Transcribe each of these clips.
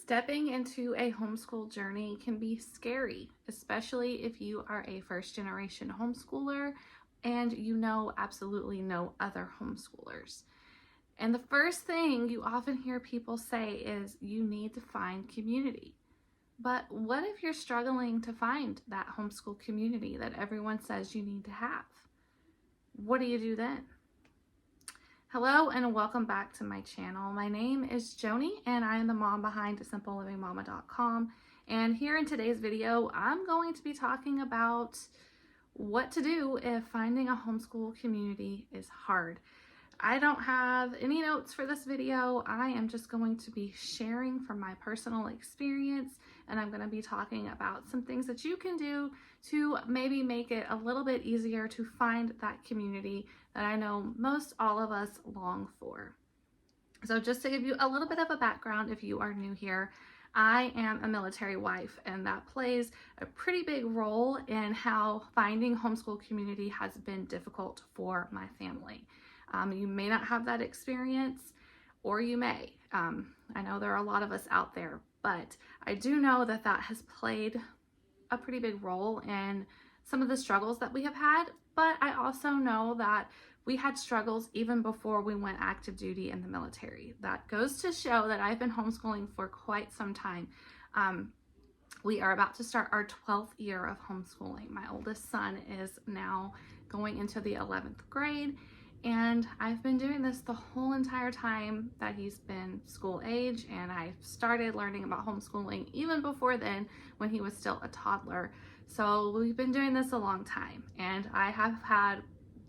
Stepping into a homeschool journey can be scary, especially if you are a first-generation homeschooler and you know absolutely no other homeschoolers. And the first thing you often hear people say is you need to find community. But what if you're struggling to find that homeschool community that everyone says you need to have? What do you do then? Hello and welcome back to my channel. My name is Joni and I am the mom behind simplelivingmama.com. And here in today's video, I'm going to be talking about what to do if finding a homeschool community is hard. I don't have any notes for this video. I am just going to be sharing from my personal experience, and I'm going to be talking about some things that you can do to maybe make it a little bit easier to find that community that I know most all of us long for. So just to give you a little bit of a background if you are new here, I am a military wife, and that plays a pretty big role in how finding homeschool community has been difficult for my family. You may not have that experience, or you may. I know there are a lot of us out there, but I do know that that has played a pretty big role in some of the struggles that we have had, but I also know that we had struggles even before we went active duty in the military. That goes to show that I've been homeschooling for quite some time. We are about to start our 12th year of homeschooling. My oldest son is now going into the 11th grade, and I've been doing this the whole entire time that he's been school age, and I started learning about homeschooling even before then when he was still a toddler. So we've been doing this a long time, and I have had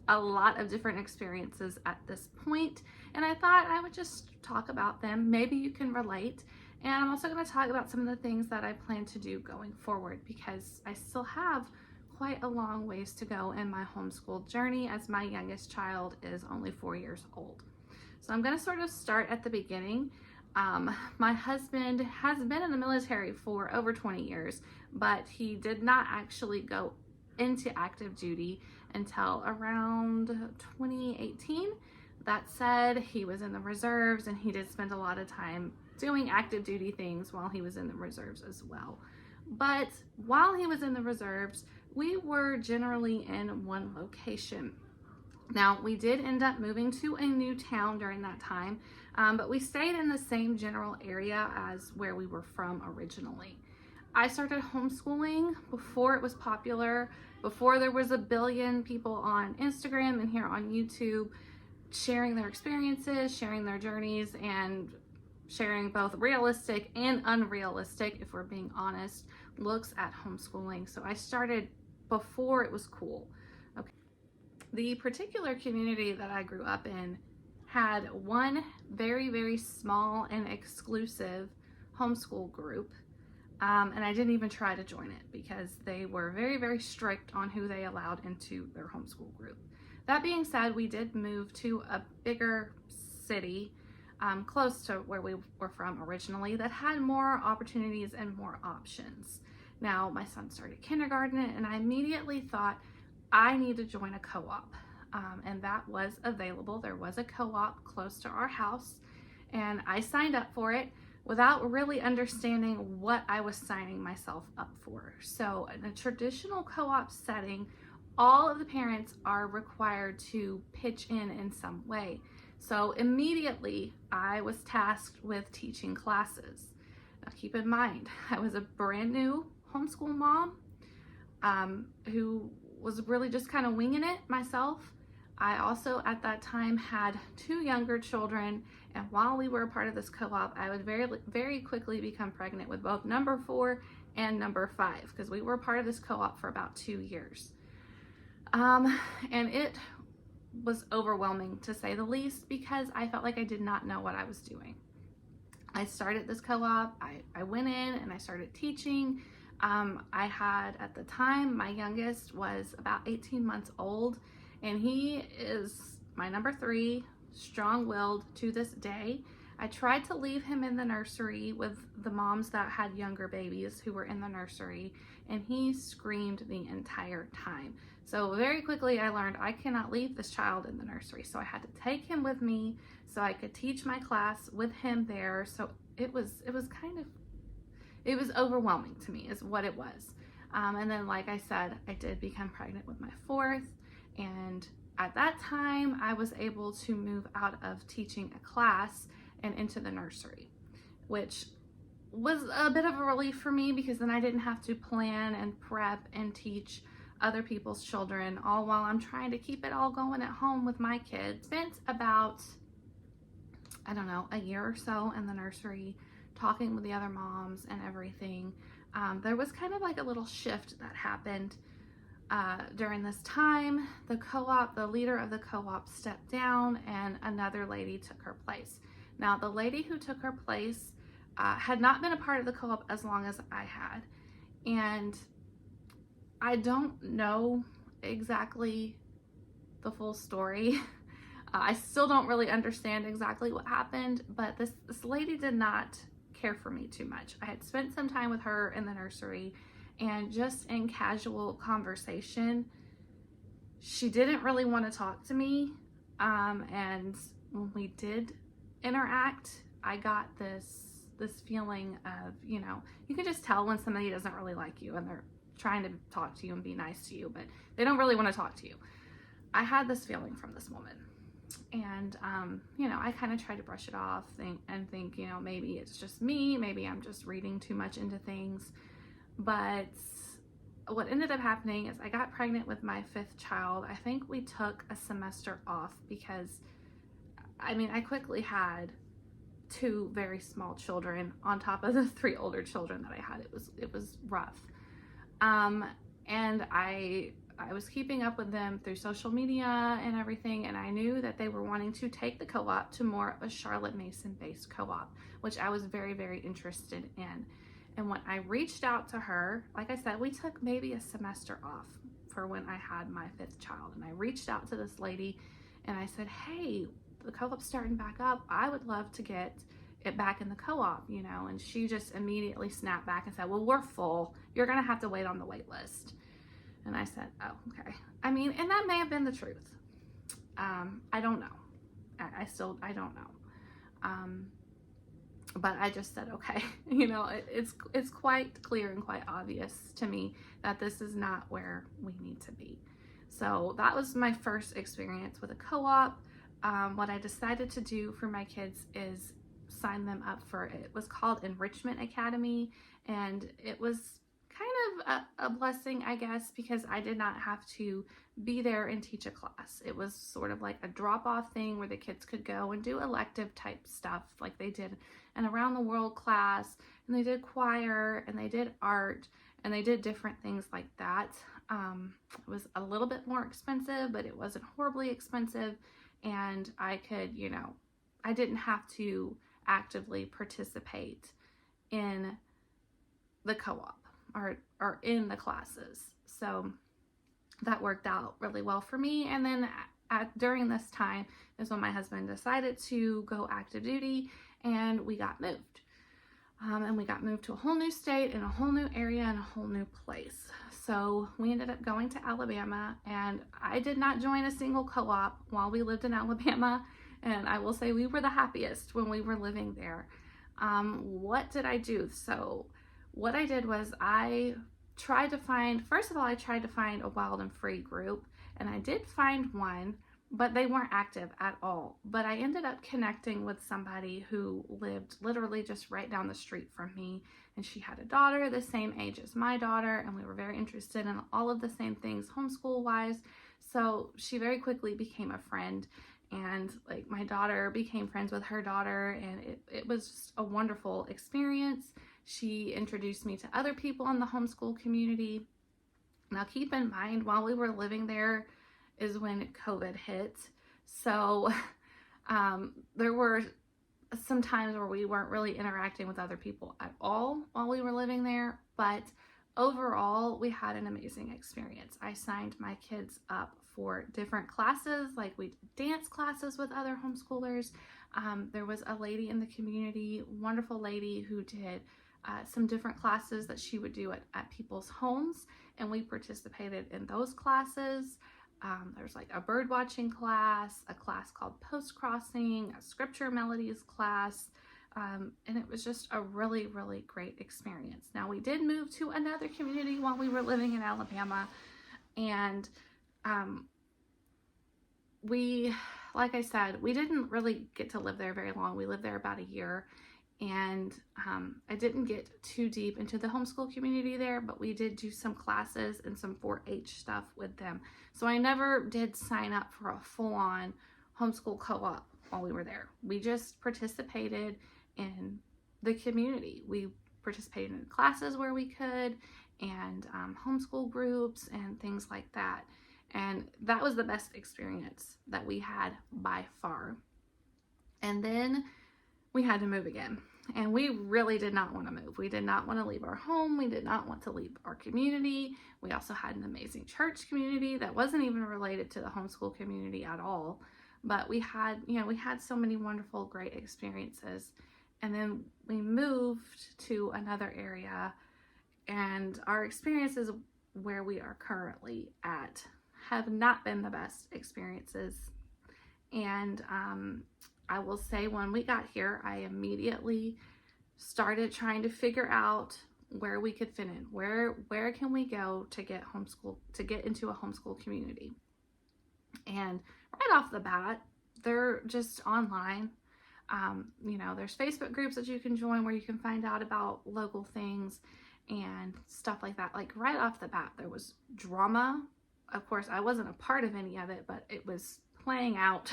a lot of different experiences at this point, and I thought I would just talk about them. Maybe you can relate. And I'm also going to talk about some of the things that I plan to do going forward, because I still have quite a long ways to go in my homeschool journey, as my youngest child is only 4 years old. So I'm going to sort of start at the beginning. My husband has been in the military for over 20 years, but he did not actually go into active duty until around 2018. That said, he was in the reserves, and he did spend a lot of time doing active duty things while he was in the reserves as well. But while he was in the reserves, we were generally in one location. Now, we did end up moving to a new town during that time, but we stayed in the same general area as where we were from originally. I started homeschooling before it was popular, before there was a billion people on Instagram and here on YouTube sharing their experiences, sharing their journeys, and sharing both realistic and unrealistic, if we're being honest, looks at homeschooling. So I started before it was cool. Okay. The particular community that I grew up in had one very, very small and exclusive homeschool group. And I didn't even try to join it because they were very, very strict on who they allowed into their homeschool group. That being said, we did move to a bigger city close to where we were from originally that had more opportunities and more options. Now, my son started kindergarten, and I immediately thought I need to join a co-op, and that was available. There was a co-op close to our house, and I signed up for it without really understanding what I was signing myself up for. So in a traditional co-op setting, all of the parents are required to pitch in some way. So immediately I was tasked with teaching classes. Now keep in mind, I was a brand new homeschool mom who was really just kind of winging it myself. I also at that time had 2 younger children, and while we were a part of this co-op, I would very quickly become pregnant with both number 4 and number 5, because we were part of this co-op for about 2 years. And it was overwhelming, to say the least, because I felt like I did not know what I was doing. I started this co-op, I went in and I started teaching. I had, at the time, my youngest was about 18 months old, and he is my number 3, strong-willed to this day. I tried to leave him in the nursery with the moms that had younger babies who were in the nursery, and he screamed the entire time. So very quickly I learned I cannot leave this child in the nursery. So I had to take him with me so I could teach my class with him there. So it was kind of it was overwhelming to me is what it was. And then, like I said, I did become pregnant with my fourth, and at that time I was able to move out of teaching a class and into the nursery, which was a bit of a relief for me because then I didn't have to plan and prep and teach other people's children, all while I'm trying to keep it all going at home with my kids. Spent about, I don't know, a year or so in the nursery talking with the other moms and everything. There was kind of like a little shift that happened during this time. The leader of the co-op stepped down and another lady took her place. Now, the lady who took her place had not been a part of the co-op as long as I had. And I don't know exactly the full story. I still don't really understand exactly what happened, but this lady did not care for me too much. I had spent some time with her in the nursery, and just in casual conversation, she didn't really want to talk to me. And when we did interact, I got this feeling of, you can just tell when somebody doesn't really like you and they're trying to talk to you and be nice to you, but they don't really want to talk to you. I had this feeling from this woman. And, I kind of tried to brush it off and think, maybe it's just me. Maybe I'm just reading too much into things. But what ended up happening is I got pregnant with my fifth child. I think we took a semester off because, I quickly had two very small children on top of the three older children that I had. It was rough. And I was keeping up with them through social media and everything, and I knew that they were wanting to take the co-op to more of a Charlotte Mason based co-op, which I was very, very interested in. And when I reached out to her, like I said, we took maybe a semester off for when I had my fifth child, and I reached out to this lady and I said, hey, the co-op's starting back up. I would love to get it back in the co-op, and she just immediately snapped back and said, well, we're full. You're going to have to wait on the wait list. And I said, oh, okay. And that may have been the truth. I don't know. I don't know. But I just said, okay, it's quite clear and quite obvious to me that this is not where we need to be. So that was my first experience with a co-op. What I decided to do for my kids is sign them up for, it was called Enrichment Academy, and it was kind of a blessing, I guess, because I did not have to be there and teach a class. It was sort of like a drop-off thing where the kids could go and do elective type stuff, like they did an around the world class, and they did choir, and they did art, and they did different things like that. It was a little bit more expensive, but it wasn't horribly expensive, and I could, I didn't have to actively participate in the co-op or in the classes. So that worked out really well for me. And then during this time is when my husband decided to go active duty, and we got moved. And we got moved to a whole new state and a whole new area and a whole new place. So we ended up going to Alabama, and I did not join a single co-op while we lived in Alabama. And I will say we were the happiest when we were living there. What did I do? So what I did was I tried to find a wild and free group, and I did find one, but they weren't active at all. But I ended up connecting with somebody who lived literally just right down the street from me, and she had a daughter the same age as my daughter, and we were very interested in all of the same things homeschool wise. So she very quickly became a friend, and like my daughter became friends with her daughter, and it was just a wonderful experience. She introduced me to other people in the homeschool community. Now keep in mind, while we were living there is when COVID hit. So there were some times where we weren't really interacting with other people at all while we were living there, but overall we had an amazing experience. I signed my kids up for different classes, like we did dance classes with other homeschoolers. There was a lady in the community, wonderful lady, who did some different classes that she would do at people's homes, and we participated in those classes. There's like a bird watching class, a class called post crossing, a scripture melodies class. And it was just a really, really great experience. Now, we did move to another community while we were living in Alabama, and we, like I said, we didn't really get to live there very long. We lived there about a year, and I didn't get too deep into the homeschool community there, but we did do some classes and some 4-H stuff with them. So I never did sign up for a full-on homeschool co-op while we were there. We just participated in the community. We participated in classes where we could, and homeschool groups and things like that. And that was the best experience that we had by far. And then we had to move again. And we really did not want to move. We did not want to leave our home. We did not want to leave our community. We also had an amazing church community that wasn't even related to the homeschool community at all. But we had so many wonderful, great experiences. And then we moved to another area, and our experiences where we are currently at have not been the best experiences. And I will say, when we got here, I immediately started trying to figure out where we could fit in. Where can we go to get into a homeschool community? And right off the bat, they're just online. There's Facebook groups that you can join where you can find out about local things and stuff like that. Like right off the bat, there was drama. Of course, I wasn't a part of any of it, but it was playing out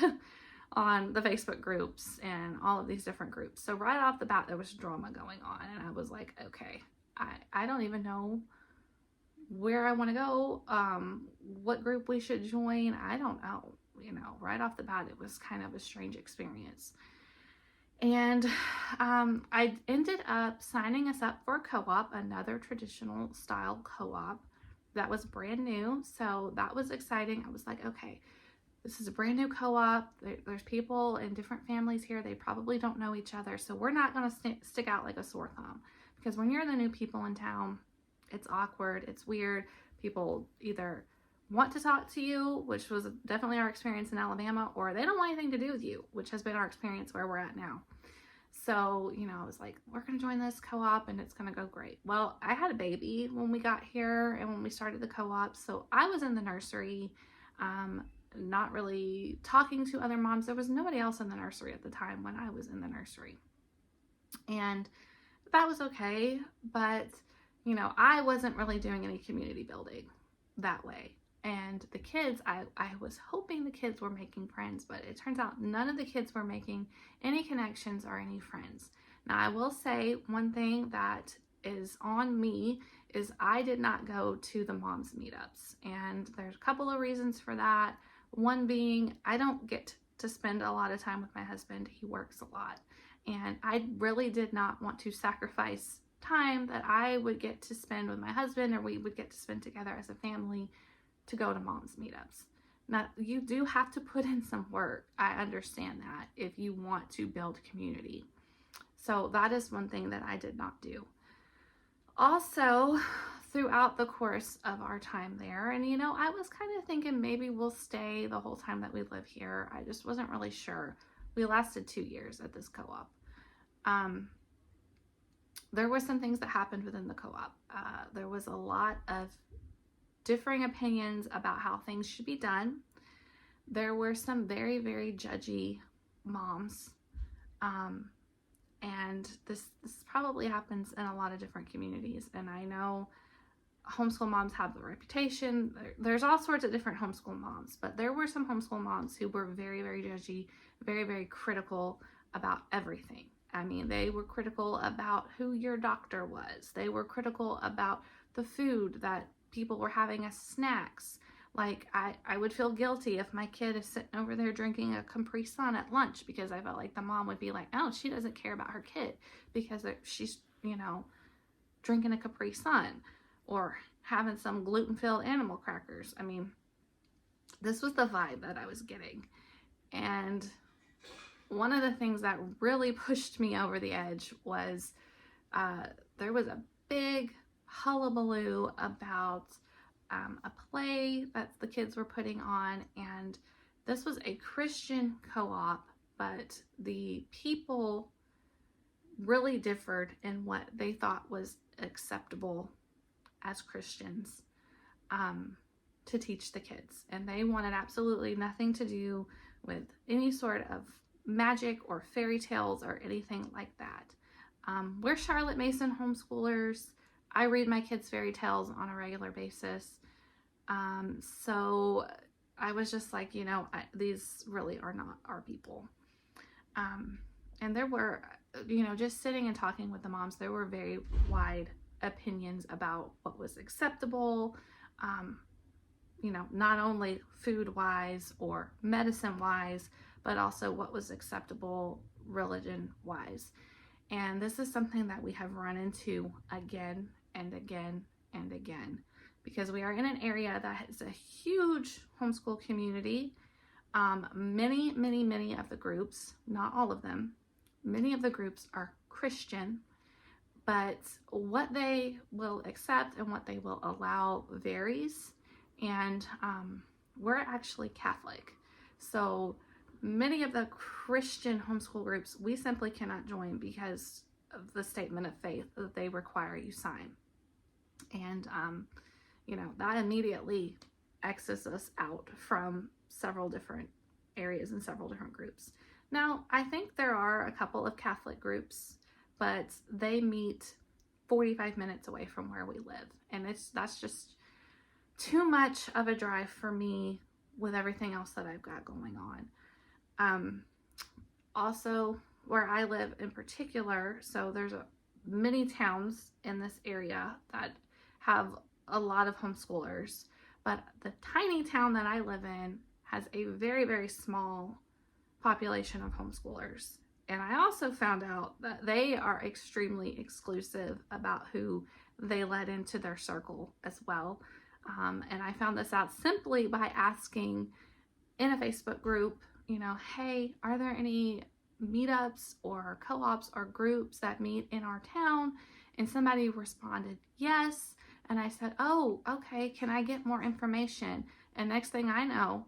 on the Facebook groups and all of these different groups. So right off the bat, there was drama going on, and I was like, okay, I don't even know where I want to go, what group we should join. I don't know. Right off the bat, it was kind of a strange experience. And I ended up signing us up for a co-op, another traditional style co-op that was brand new. So that was exciting. I was like, okay, this is a brand new co-op. There's people in different families here. They probably don't know each other. So we're not going to stick out like a sore thumb, because when you're the new people in town, it's awkward. It's weird. People either want to talk to you, which was definitely our experience in Alabama, or they don't want anything to do with you, which has been our experience where we're at now. So, I was like, we're going to join this co-op and it's going to go great. Well, I had a baby when we got here and when we started the co-op. So I was in the nursery, not really talking to other moms. There was nobody else in the nursery at the time when I was in the nursery. And that was okay. But, I wasn't really doing any community building that way. And the kids, I was hoping the kids were making friends, but it turns out none of the kids were making any connections or any friends. Now, I will say one thing that is on me is I did not go to the moms meetups. And there's a couple of reasons for that. One being, I don't get to spend a lot of time with my husband. He works a lot. And I really did not want to sacrifice time that I would get to spend with my husband, or we would get to spend together as a family, to go to moms meetups. Now, you do have to put in some work. I understand that, if you want to build community. So that is one thing that I did not do. Also, throughout the course of our time there, and I was kind of thinking maybe we'll stay the whole time that we live here. I just wasn't really sure. We lasted 2 years at this co-op. There were some things that happened within the co-op. There was a lot of differing opinions about how things should be done. There were some very, very judgy moms. And this probably happens in a lot of different communities. And I know homeschool moms have the reputation. There's all sorts of different homeschool moms, but there were some homeschool moms who were very, very judgy, very, very critical about everything. I mean, they were critical about who your doctor was. They were critical about the food that people were having as snacks. Like, I would feel guilty if my kid is sitting over there drinking a Capri Sun at lunch, because I felt like the mom would be like, oh, she doesn't care about her kid because she's, drinking a Capri Sun or having some gluten-filled animal crackers. I mean, this was the vibe that I was getting. And one of the things that really pushed me over the edge was there was a big hullabaloo about a play that the kids were putting on, and this was a Christian co-op, but the people really differed in what they thought was acceptable as Christians to teach the kids. And they wanted absolutely nothing to do with any sort of magic or fairy tales or anything like that. We're Charlotte Mason homeschoolers. I read my kids fairy tales on a regular basis. So I was just like, these really are not our people. And there were, just sitting and talking with the moms, there were very wide opinions about what was acceptable, not only food-wise or medicine-wise, but also what was acceptable religion-wise. And this is something that we have run into again and again and again, because we are in an area that has a huge homeschool community. Many of the groups, not all of them, many of the groups are Christian, but what they will accept and what they will allow varies. And we're actually Catholic. So many of the Christian homeschool groups, we simply cannot join because of the statement of faith that they require you sign. And, that immediately X's us out from several different areas and several different groups. Now, I think there are a couple of Catholic groups, but they meet 45 minutes away from where we live. And that's just too much of a drive for me with everything else that I've got going on. Also, where I live in particular, so there's many towns in this area that have a lot of homeschoolers, but the tiny town that I live in has a very, very small population of homeschoolers. And I also found out that they are extremely exclusive about who they let into their circle as well. And I found this out simply by asking in a Facebook group, hey, are there any meetups or co-ops or groups that meet in our town? And somebody responded, yes. And I said, oh, okay, can I get more information? And next thing I know,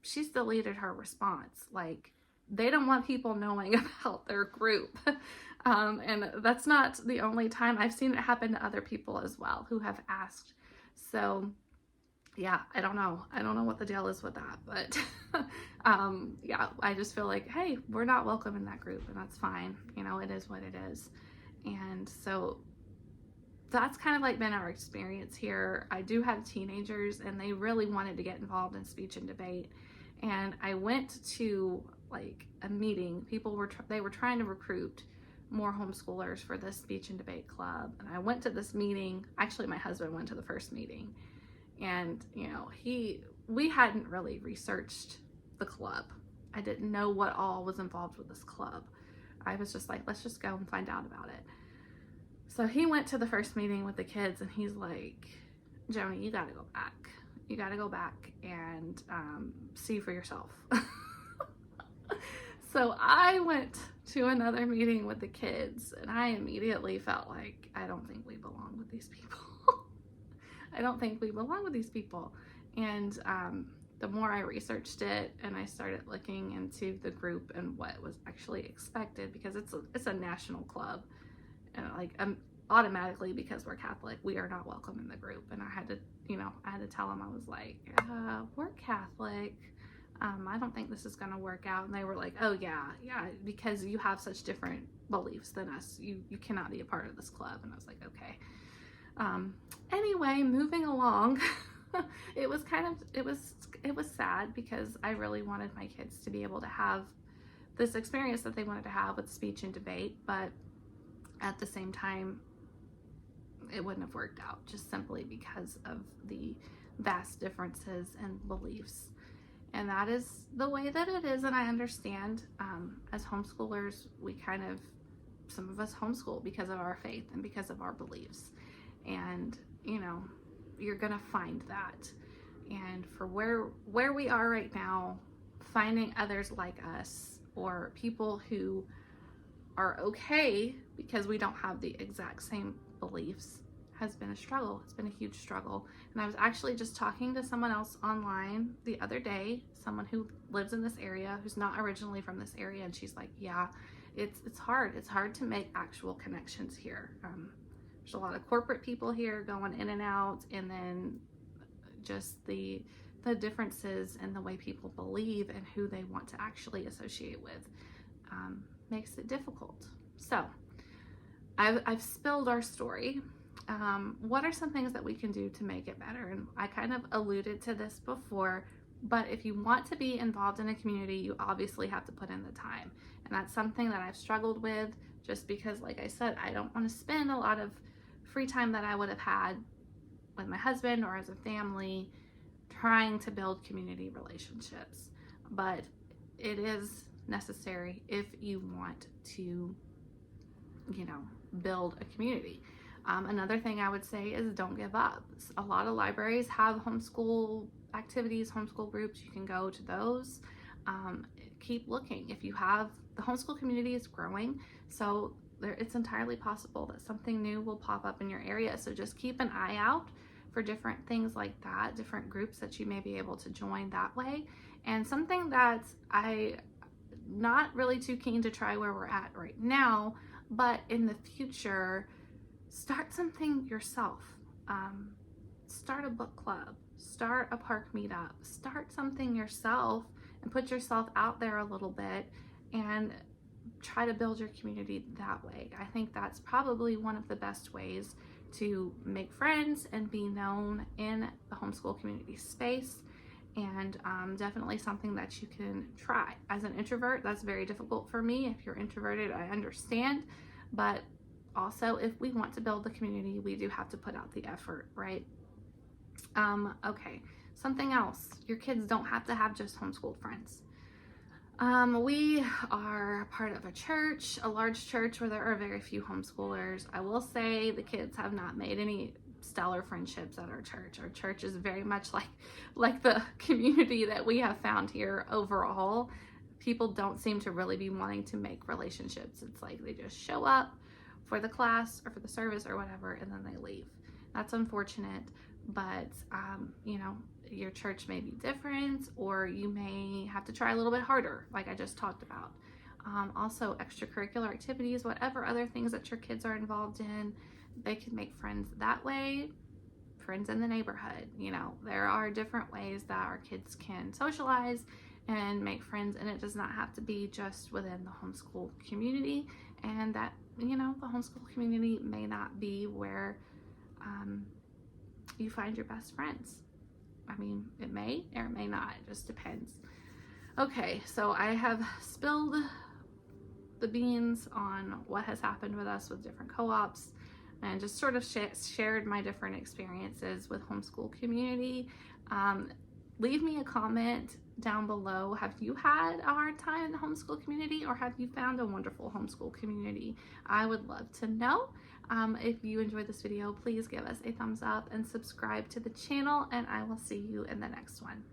she's deleted her response. Like, they don't want people knowing about their group. And that's not the only time. I've seen it happen to other people as well who have asked. So yeah, I don't know what the deal is with that, but yeah, I just feel like, hey, we're not welcome in that group, and that's fine. It is what it is. And so that's kind of like been our experience here. I do have teenagers, and they really wanted to get involved in speech and debate. And I went to like a meeting. They were trying to recruit more homeschoolers for this speech and debate club. And I went to this meeting. Actually, my husband went to the first meeting, and we hadn't really researched the club. I didn't know what all was involved with this club. I was just like, let's just go and find out about it. So he went to the first meeting with the kids, and he's like, Joni, you gotta go back. You gotta go back and see for yourself. So I went to another meeting with the kids, and I immediately felt like, I don't think we belong with these people. I don't think we belong with these people. And the more I researched it and I started looking into the group and what was actually expected, because it's a national club, and automatically, because we're Catholic, we are not welcome in the group. And I had to tell them, I was like, we're Catholic. I don't think this is going to work out. And they were like, oh yeah, because you have such different beliefs than us. You cannot be a part of this club. And I was like, okay. Anyway, moving along, it was sad because I really wanted my kids to be able to have this experience that they wanted to have with speech and debate, but at the same time, it wouldn't have worked out just simply because of the vast differences in beliefs. And that is the way that it is. And I understand, as homeschoolers, some of us homeschool because of our faith and because of our beliefs. And, you're going to find that. And for where we are right now, finding others like us or people who are okay because we don't have the exact same beliefs has been a struggle. It's been a huge struggle. And I was actually just talking to someone else online the other day, someone who lives in this area, who's not originally from this area. And she's like, yeah, it's hard. It's hard to make actual connections here. There's a lot of corporate people here going in and out, and then just the differences in the way people believe and who they want to actually associate with makes it difficult. So I've spilled our story. What are some things that we can do to make it better? And I kind of alluded to this before, but if you want to be involved in a community, you obviously have to put in the time. And that's something that I've struggled with, just because, like I said, I don't want to spend a lot of free time that I would have had with my husband or as a family trying to build community relationships. But it is necessary if you want to, build a community. Another thing I would say is don't give up. A lot of libraries have homeschool activities, homeschool groups. You can go to those. Keep looking. If you have, the homeschool community is growing, so it's entirely possible that something new will pop up in your area. So just keep an eye out for different things like that, different groups that you may be able to join that way. And something that I'm not really too keen to try where we're at right now, but in the future, start something yourself. Start a book club, start a park meetup, start something yourself and put yourself out there a little bit and try to build your community that way. I think that's probably one of the best ways to make friends and be known in the homeschool community space, and definitely something that you can try. As an introvert, that's very difficult for me. If you're introverted, I understand, but also if we want to build the community, we do have to put out the effort, right? Okay, something else. Your kids don't have to have just homeschooled friends. We are part of a church, a large church where there are very few homeschoolers. I will say the kids have not made any stellar friendships at our church. Our church is very much like the community that we have found here overall. People don't seem to really be wanting to make relationships. It's like they just show up for the class or for the service or whatever, and then they leave. That's unfortunate, but your church may be different, or you may have to try a little bit harder, like I just talked about. Also, extracurricular activities, whatever other things that your kids are involved in, they can make friends that way. Friends in the neighborhood, there are different ways that our kids can socialize and make friends, and it does not have to be just within the homeschool community. And that, the homeschool community may not be where you find your best friends. I mean, it may or it may not, it just depends. Okay, so I have spilled the beans on what has happened with us with different co-ops, and just sort of shared my different experiences with homeschool community. Leave me a comment down below. Have you had a hard time in the homeschool community, or have you found a wonderful homeschool community? I would love to know. If you enjoyed this video, please give us a thumbs up and subscribe to the channel, and I will see you in the next one.